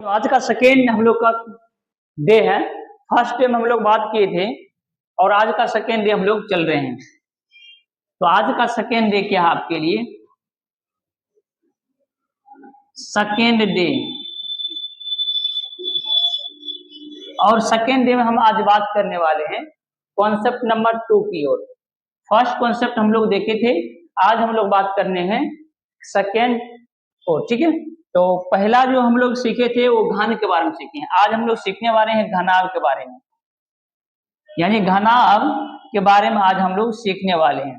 तो आज का सेकेंड हम लोग का डे है। फर्स्ट डे में हम लोग बात किए थे और आज का सेकेंड डे हम लोग चल रहे हैं। तो आज का सेकेंड डे क्या है आपके लिए? Second day. और सेकेंड डे में हम आज बात करने वाले हैं कॉन्सेप्ट नंबर 2 की ओर। फर्स्ट कॉन्सेप्ट हम लोग देखे थे, आज हम लोग बात करने हैं सेकेंड और, ठीक है। तो पहला जो हम लोग सीखे थे वो घन के बारे में सीखे हैं। आज हम लोग सीखने वाले हैं घनाभ के बारे में, यानी घनाभ के बारे में आज हम लोग सीखने वाले हैं।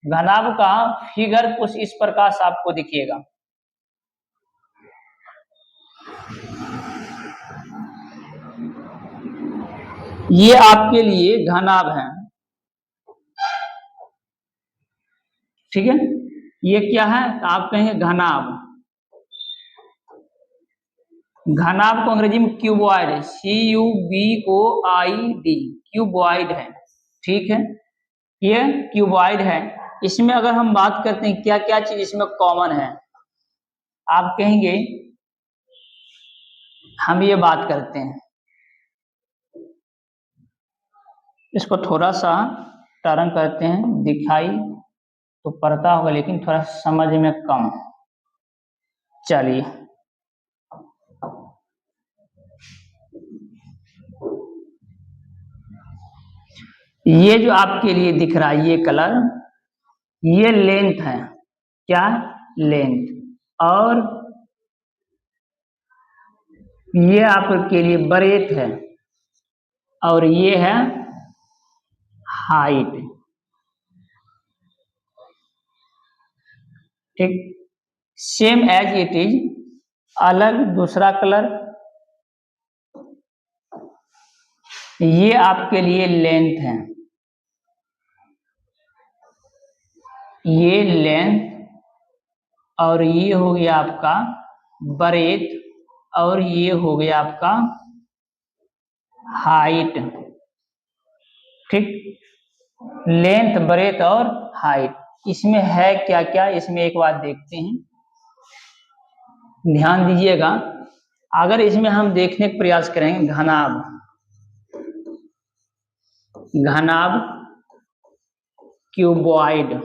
घनाभ का फिगर कुछ इस प्रकार से आपको दिखिएगा। ये आपके लिए घनाभ है, ठीक है। ये क्या है? तो आप कहेंगे घनाभ। घनाभ को अंग्रेजी में क्यूबॉइड है, CUBOID, क्यूबॉइड है, ठीक है। ये क्यूबॉइड है। इसमें अगर हम बात करते हैं क्या क्या चीज इसमें कॉमन है, आप कहेंगे हम ये बात करते हैं, इसको थोड़ा सा टर्न करते हैं, दिखाई तो पड़ता होगा लेकिन थोड़ा समझ में कम। चलिए, ये जो आपके लिए दिख रहा है ये कलर, ये लेंथ है, क्या? लेंथ। और ये आपके लिए ब्रेथ है और ये है हाइट, ठीक। सेम एज इट इज, अलग दूसरा कलर। ये आपके लिए लेंथ है, ये लेंथ, और ये हो गया आपका ब्रेथ, और ये हो गया आपका हाइट, ठीक। लेंथ, ब्रेथ और हाइट, इसमें है क्या क्या, इसमें एक बात देखते हैं, ध्यान दीजिएगा। अगर इसमें हम देखने का प्रयास करेंगे घनाभ, घनाभ क्यूबॉइड,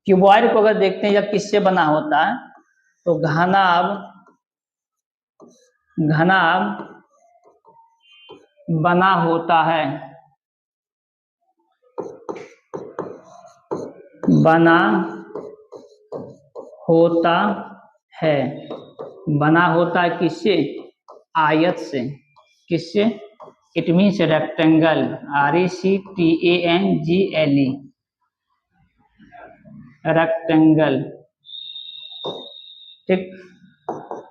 क्यूबॉइड को अगर देखते हैं या किससे बना होता है तो घनाभ, घनाभ बना होता है, बना होता है, बना होता है किससे? आयत से। किससे? It means rectangle, RECTANGLE, rectangle, ठीक।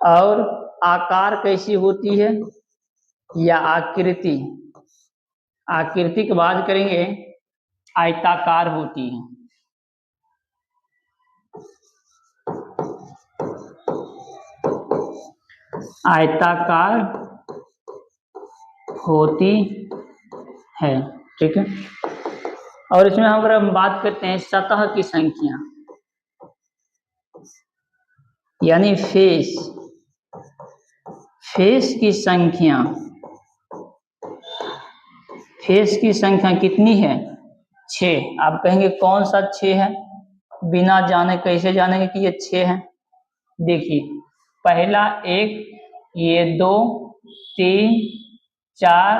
और आकार कैसी होती है या आकृति, आकृति की बात करेंगे आयताकार होती है, आयताकार होती है, ठीक है। और इसमें अगर हम बात करते हैं सतह की संख्या, यानी फेस, फेस की संख्या, फेस की संख्या कितनी है? 6। आप कहेंगे कौन सा 6 है? बिना जाने कैसे जानेंगे कि ये 6 है? देखिए, पहला 1, ये 2, 3, 4,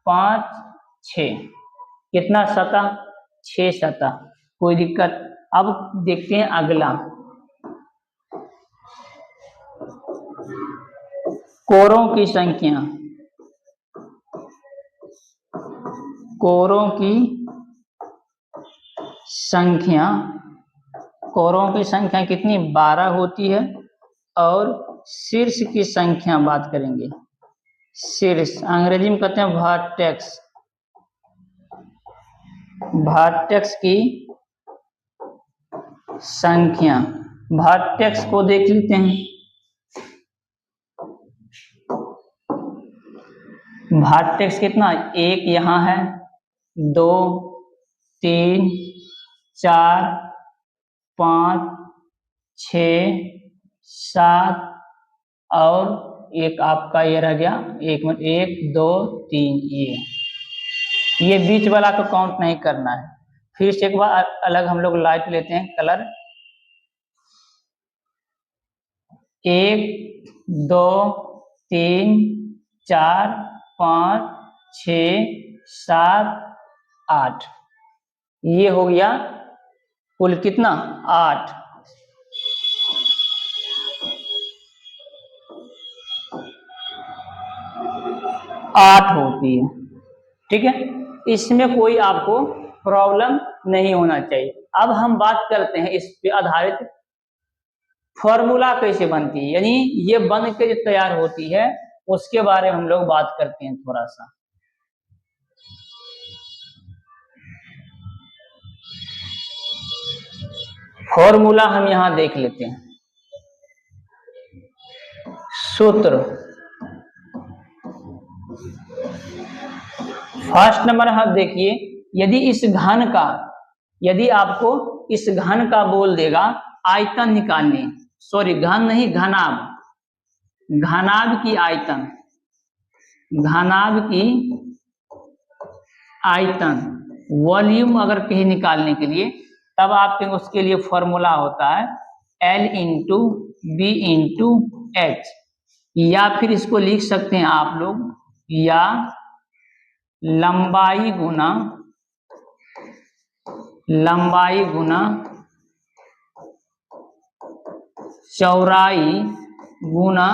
5, 6, कितना सतह? 6 सतह, कोई दिक्कत? अब देखते हैं अगला, कोरों की संख्या, कोरों की संख्या, कोरों की संख्या कितनी? 12 होती है। और शीर्ष की संख्या बात करेंगे, शीर्ष अंग्रेजी में कहते हैं वर्टेक्स, वर्टेक्स की संख्या, वर्टेक्स को देख लेते हैं। वर्टेक्स कितना? 1 यहाँ है, 2, 3, 4, 5, 6, 7 और एक आपका ये रह गया, 1 2 3, ये बीच वाला को काउंट नहीं करना है। फिर से एक बार अलग हम लोग लाइट लेते हैं कलर, 1 2 3 4 5 6 7 8, ये हो गया कुल कितना, 8। होती है, ठीक है। इसमें कोई आपको प्रॉब्लम नहीं होना चाहिए। अब हम बात करते हैं इस पे आधारित फॉर्मूला कैसे बनती है, यानी ये बन के जो तैयार होती है उसके बारे में हम लोग बात करते हैं थोड़ा सा। फॉर्मूला हम यहां देख लेते हैं। सूत्र, फर्स्ट नंबर हम देखिए, यदि आपको इस घन का बोल देगा आयतन निकालने, सॉरी घन नहीं, घनाभ की आयतन, वॉल्यूम अगर कहीं निकालने के लिए, तब आपके उसके लिए फॉर्मूला होता है L into B into H, या फिर इसको लिख सकते हैं आप लोग, या लंबाई गुना चौड़ाई गुना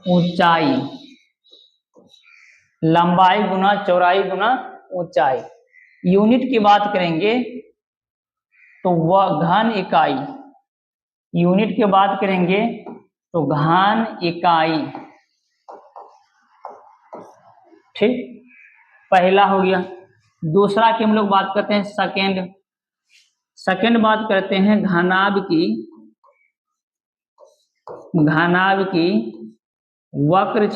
ऊंचाई, लंबाई गुना चौड़ाई गुना ऊंचाई। यूनिट की बात करेंगे तो वह घन इकाई, यूनिट की बात करेंगे तो घन इकाई, ठीक, पहला हो गया। दूसरा की हम लोग बात करते हैं सेकंड बात करते हैं घनाभ की वक्र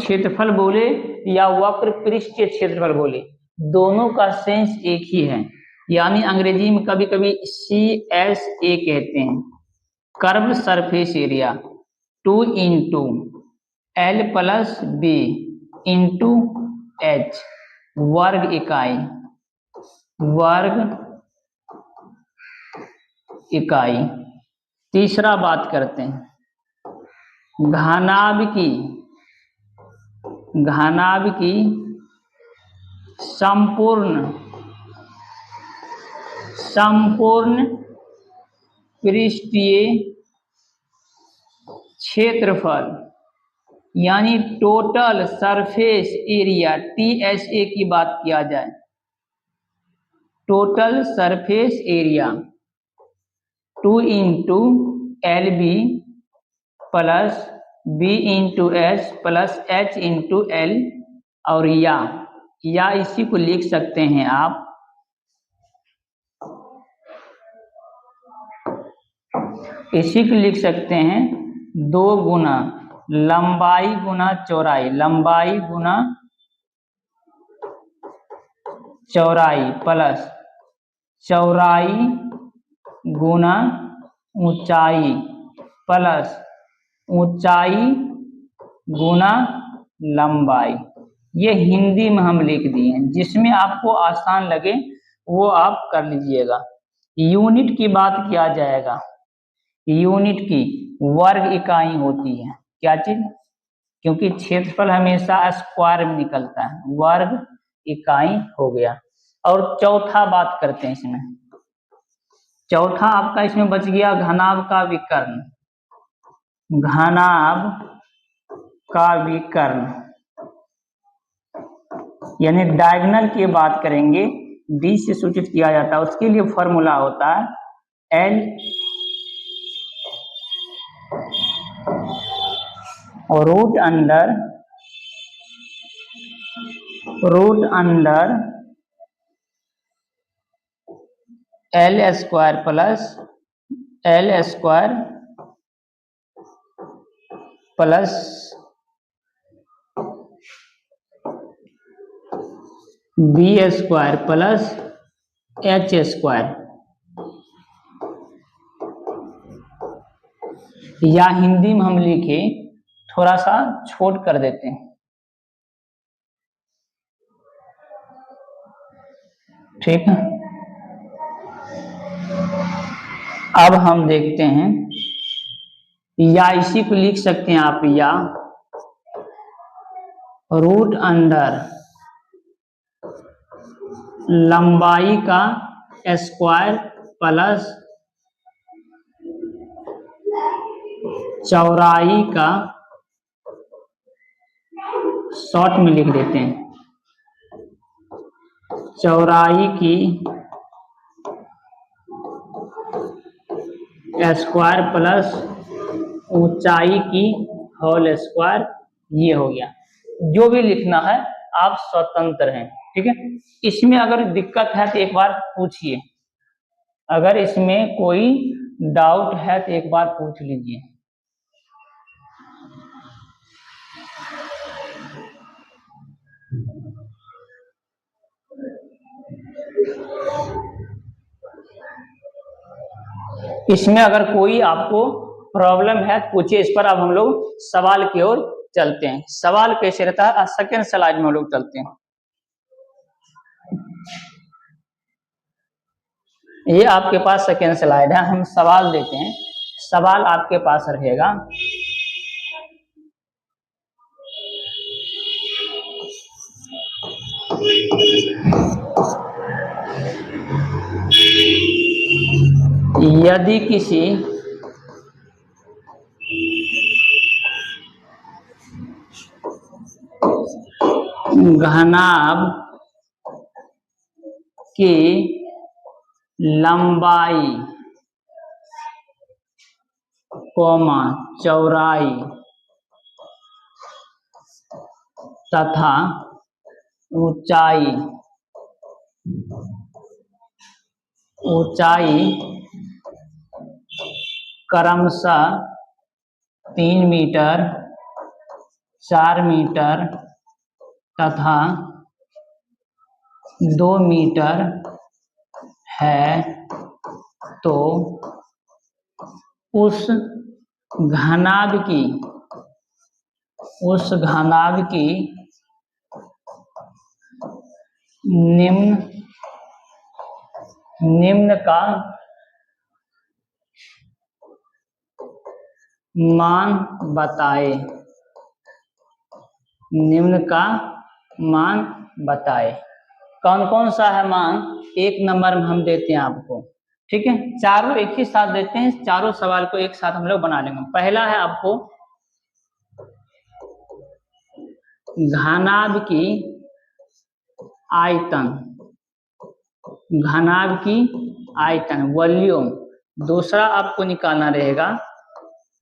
क्षेत्रफल बोले या वक्र पृष्ठीय क्षेत्रफल बोले, दोनों का सेंस एक ही है, यानी अंग्रेजी में कभी कभी CSA कहते हैं, curve surface area 2 into L plus B into H, वर्ग इकाई। तीसरा बात करते हैं घनाभ की संपूर्ण पृष्ठीय क्षेत्रफल, यानी टोटल सरफेस एरिया, TSA की बात किया जाए, total surface area 2 into LB plus B into H plus H into L, और या इसी को लिख सकते हैं आप इसी को लिख सकते हैं 2 गुना लंबाई गुना चौड़ाई प्लस चौड़ाई गुना ऊंचाई प्लस ऊंचाई गुना लंबाई। ये हिंदी में हम लिख दिए हैं, जिसमें आपको आसान लगे वो आप कर लीजिएगा। यूनिट की बात किया जाएगा, यूनिट की वर्ग इकाई होती है, क्या चीज, क्योंकि क्षेत्रफल हमेशा स्क्वायर में निकलता है, वर्ग इकाई हो गया। और चौथा बात करते हैं इसमें, चौथा आपका इसमें बच गया घनाभ का विकर्ण, यानी डायगोनल की बात करेंगे, D से सूचित किया जाता है, उसके लिए फॉर्मूला होता है L root under L square plus B square plus H square, या हिंदी में हम लिखे थोड़ा सा छोट कर देते हैं, ठीक है। अब हम देखते हैं, या इसी को लिख सकते हैं आप, या रूट अंडर लंबाई का स्क्वायर प्लस चौड़ाई का, शॉर्ट में लिख देते हैं, चौड़ाई की स्क्वायर प्लस ऊंचाई की होल स्क्वायर। ये हो गया। जो भी लिखना है आप स्वतंत्र हैं, ठीक है। इसमें अगर दिक्कत है तो एक बार पूछिए, अगर इसमें कोई डाउट है तो एक बार पूछ लीजिए। इसमें अगर कोई आपको प्रॉब्लम है पूछिए। इस पर अब हम लोग सवाल की ओर चलते हैं। सवाल कैसे रहता है, सेकेंड स्लाइड में हम लोग चलते हैं। ये आपके पास सेकेंड स्लाइड है, हम सवाल देते हैं। सवाल आपके पास रहेगा, यदि किसी घनाभ की लंबाई, चौड़ाई तथा ऊंचाई क्रमशः 3 मीटर, 4 मीटर तथा 2 मीटर है, तो उस घनाभ की निम्न का मान बताए। निम्न का मान बताए। कौन कौन सा है मान? एक नंबर में हम देते हैं आपको, ठीक है। चारों एक ही साथ देते हैं, चारों सवाल को एक साथ हम लोग बना लेंगे। पहला है आपको घनाभ की आयतन, घनाभ की आयतन वॉल्यूम। दूसरा आपको निकालना रहेगा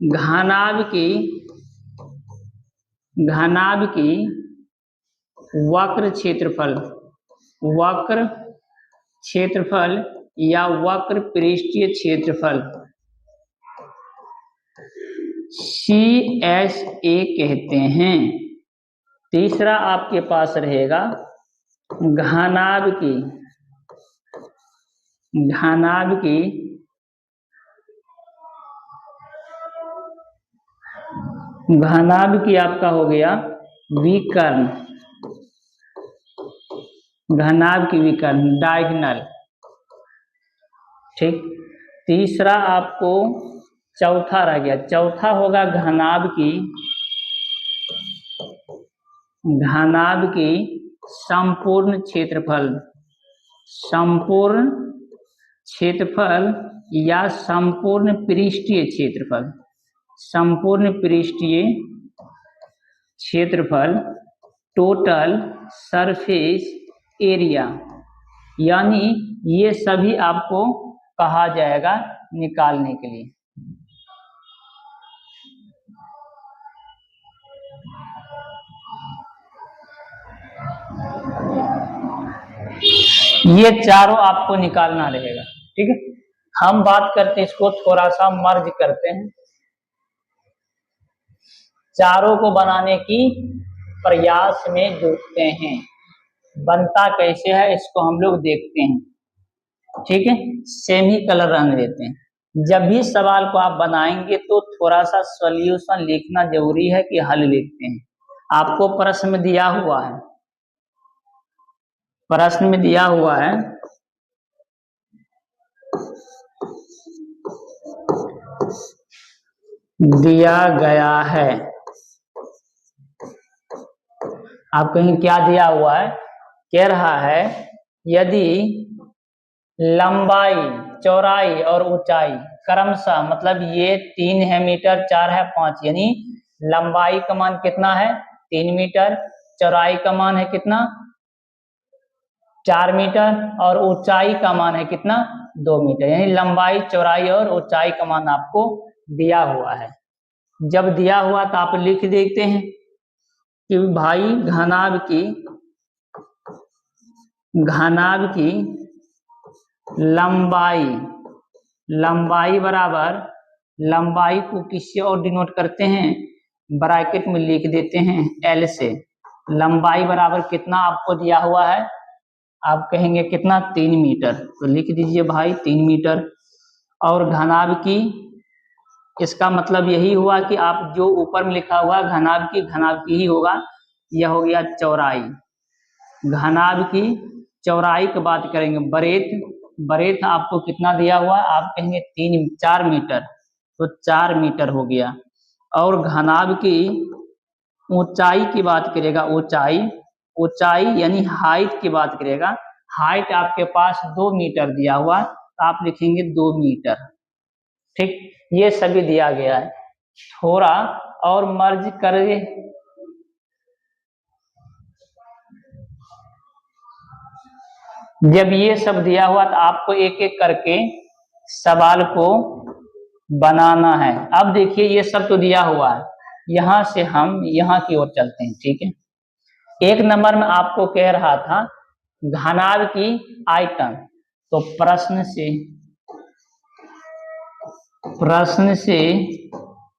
घनाभ की वक्र क्षेत्रफल या वक्र पृष्ठीय क्षेत्रफल, CSA कहते हैं। तीसरा आपके पास रहेगा घनाभ की आपका हो गया विकर्ण, घनाभ की विकर्ण डायगोनल, ठीक। तीसरा आपको चौथा रह गया, चौथा होगा घनाभ की संपूर्ण क्षेत्रफल या संपूर्ण पृष्ठीय क्षेत्रफल, टोटल सरफेस एरिया। यानी ये सभी आपको कहा जाएगा निकालने के लिए। ये चारों आपको निकालना रहेगा, ठीक है। हम बात करते हैं, इसको थोड़ा सा मर्ज करते हैं, चारों को बनाने की प्रयास में जुटते हैं। बनता कैसे है इसको हम लोग देखते हैं। ठीक है, सेम ही कलर रहने देते हैं। जब भी सवाल को आप बनाएंगे तो थोड़ा सा सॉल्यूशन लिखना जरूरी है कि हल लिखते हैं। आपको प्रश्न में दिया हुआ है, प्रश्न में दिया हुआ है दिया गया है, आप कहीं क्या दिया हुआ है, कह रहा है यदि लंबाई, चौड़ाई और ऊंचाई क्रमशः, मतलब ये 3 है मीटर, 4 है 5, यानी लंबाई का मान कितना है 3 मीटर, चौड़ाई का मान है कितना 4 मीटर और ऊंचाई का मान है कितना 2 मीटर, यानी लंबाई, चौड़ाई और ऊंचाई का मान आपको दिया हुआ है। जब दिया हुआ तो आप लिख देते हैं कि भाई घनाभ की लंबाई बराबर, लंबाई को किससे और डिनोट करते हैं, ब्रैकेट में लिख देते हैं L से। लंबाई बराबर कितना आपको दिया हुआ है, आप कहेंगे कितना 3 मीटर, तो लिख दीजिए भाई 3 मीटर। और घनाभ की, इसका मतलब यही हुआ कि आप जो ऊपर में लिखा हुआ घनाभ की ही होगा, यह हो गया चौड़ाई। घनाभ की चौड़ाई की बात करेंगे, बरेथ आपको कितना दिया हुआ, आप कहेंगे 4 मीटर, तो 4 मीटर हो गया। और घनाभ की ऊंचाई की बात करेगा, ऊंचाई यानी हाइट की बात करेगा, हाइट आपके पास 2 मीटर दिया हुआ, तो आप लिखेंगे 2 मीटर। ठीक, ये सभी दिया गया है। थोड़ा और मर्ज करिए, जब ये सब दिया हुआ तो आपको एक एक करके सवाल को बनाना है। अब देखिए ये सब तो दिया हुआ है, यहां से हम यहां की ओर चलते हैं। ठीक है, 1 नंबर में आपको कह रहा था घनाभ की आयतन, तो प्रश्न से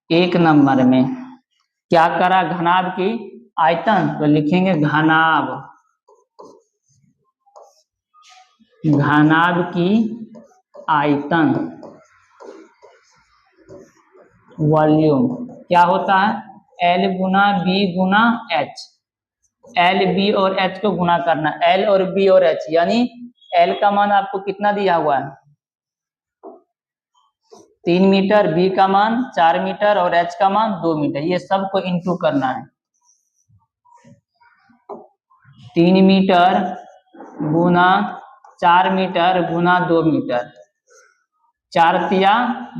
1 नंबर में क्या करा, घनाभ की आयतन, तो लिखेंगे घनाभ की आयतन वॉल्यूम क्या होता है, L गुना B गुना H, L B और H को गुना करना, L और B और H, यानी L का मान आपको कितना दिया हुआ है 3 मीटर, B का मान 4 मीटर और H का मान 2 मीटर, ये सबको इंटू करना है। 3 मीटर गुना 4 मीटर गुना 2 मीटर, 4 तिया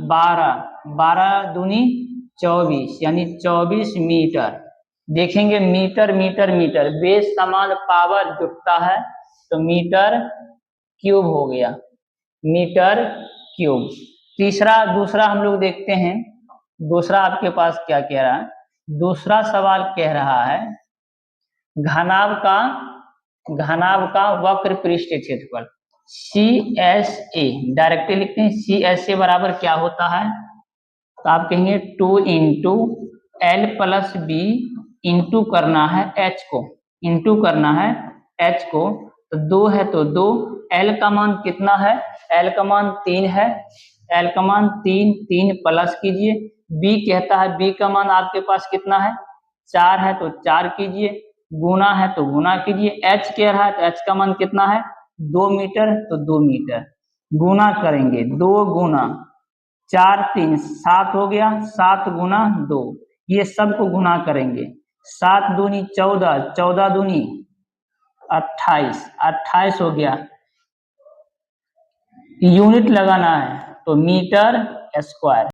12, 12 दूनी 24, यानी 24 मीटर। देखेंगे मीटर मीटर मीटर, बेस समान पावर जुटता है तो मीटर क्यूब हो गया, मीटर क्यूब। दूसरा हम लोग देखते हैं, दूसरा आपके पास क्या कह रहा है, दूसरा सवाल कह रहा है घनाभ का वक्र पृष्ठ क्षेत्रफल CSA, डायरेक्टली लिखते हैं CSA बराबर क्या होता है, तो आप कहेंगे 2 into L plus B, into करना है H को, तो 2 है तो 2, L का मान कितना है, L का मान 3 है, L का मान 3 प्लस कीजिए, B कहता है B का मान आपके पास कितना है 4 है, तो 4 कीजिए, गुना है तो गुना कीजिए, H कह रहा है तो H का मान कितना है 2 मीटर, तो 2 मीटर, गुना करेंगे 2 गुना 4 3 7 हो गया, 7 गुना 2, ये सबको गुना करेंगे, 7 दूनी 14, 14 दूनी 28, 28 हो गया, यूनिट लगाना है तो मीटर स्क्वायर।